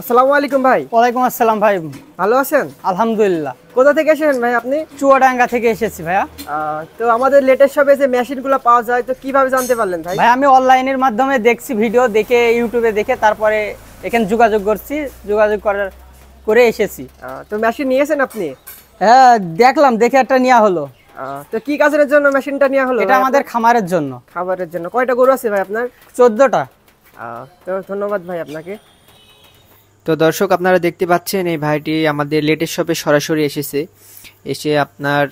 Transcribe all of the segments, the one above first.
আসসালামু আলাইকুম ভাই। ওয়ালাইকুম আসসালাম ভাই। ভালো আছেন? আলহামদুলিল্লাহ। কোথা থেকে এসেছেন ভাই আপনি? চুয়াডাঙ্গা থেকে এসেছি ভাইয়া। তো আমাদের লেটেস্ট শপে যে মেশিনগুলো পাওয়া যায় তো কিভাবে জানতে পারলেন ভাই? ভাই আমি অনলাইনের মাধ্যমে দেখছি, ভিডিও দেখে ইউটিউবে দেখে তারপরে এখানে যোগাযোগ করছি, যোগাযোগ করে এসেছি। তো মেশিন নিয়েছেন আপনি? হ্যাঁ দেখলাম, দেখে একটা নেওয়া হলো। তো কি কাজের জন্য মেশিনটা নেওয়া হলো? এটা আমাদের খামারের জন্য। খাবারের জন্য। কয়টা গরু আছে ভাই আপনার? 14টা। তো ধন্যবাদ ভাই আপনাকে। তো দর্শক আপনারা দেখতে পাচ্ছেন এই ভাইটি আমাদের লেটেস্ট শপে সরাসরি এসে আপনার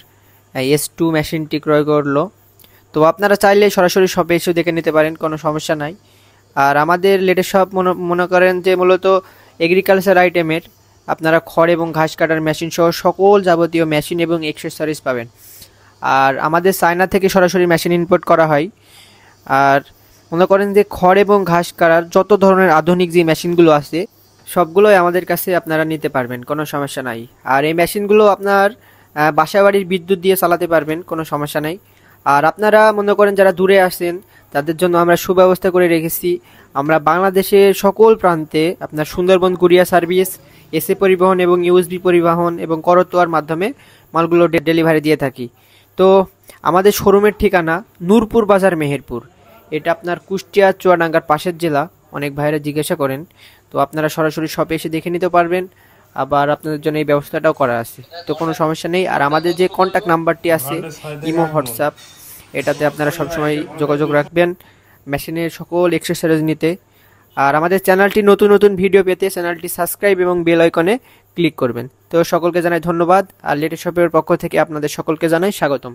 S2 মেশিনটি ক্রয় করলো। তো আপনারা চাইলে সরাসরি শপে এসে দেখে নিতে পারেন, কোনো সমস্যা নাই। আর আমাদের লেটেস্ট শপ মনে করেন যে মূলত এগ্রিকালচার আইটেমের আপনারা খড় এবং ঘাস কাটার মেশিন সহ সকল যাবতীয় মেশিন এবং এক্সেসরিজ পাবেন। আর আমাদের চায়না থেকে সরাসরি মেশিন ইম্পোর্ট করা হয়। আর মনে করেন যে খড় এবং ঘাস কাটার যত ধরনের আধুনিক যে মেশিনগুলো আছে সবগুলোই আমাদের কাছে আপনারা নিতে পারবেন, কোনো সমস্যা নাই। আর এই মেশিনগুলো আপনার বাসাবাড়ির বিদ্যুৎ দিয়ে চালাতে পারবেন, কোনো সমস্যা নাই। আর আপনারা মনে করেন যারা দূরে আসেন তাদের জন্য আমরা সুব্যবস্থা করে রেখেছি। আমরা বাংলাদেশের সকল প্রান্তে আপনার সুন্দরবন কুরিয়ার সার্ভিস, এসএ পরিবহন এবং ইউএসবি পরিবহন এবং করতোয়ার মাধ্যমে মালগুলো ডেলিভারি দিয়ে থাকি। তো আমাদের শোরুমের ঠিকানা নূরপুর বাজার, মেহেরপুর। এটা আপনার কুষ্টিয়া চুয়াডাঙ্গার পাশের জেলা। অনেক ভাইরা জিজ্ঞাসা করেন, তো আপনারা সরাসরি শপে এসে দেখে নিতে পারবেন। আবার আপনাদের জন্য এই ব্যবস্থাটাও করা আছে, তো কোনো সমস্যা নেই। আর আমাদের যে কন্ট্যাক্ট নাম্বারটি আছে ইমো, হোয়াটসঅ্যাপ, এটাতে আপনারা সবসময় যোগাযোগ রাখবেন মেশিনের সকল এক্সেসরিজ নিতে। আর আমাদের চ্যানেলটি নতুন নতুন ভিডিও পেতে চ্যানেলটি সাবস্ক্রাইব এবং বেল আইকনে ক্লিক করবেন। তো সকলকে জানাই ধন্যবাদ। আর লেটেস্ট শপের পক্ষ থেকে আপনাদের সকলকে জানাই স্বাগতম।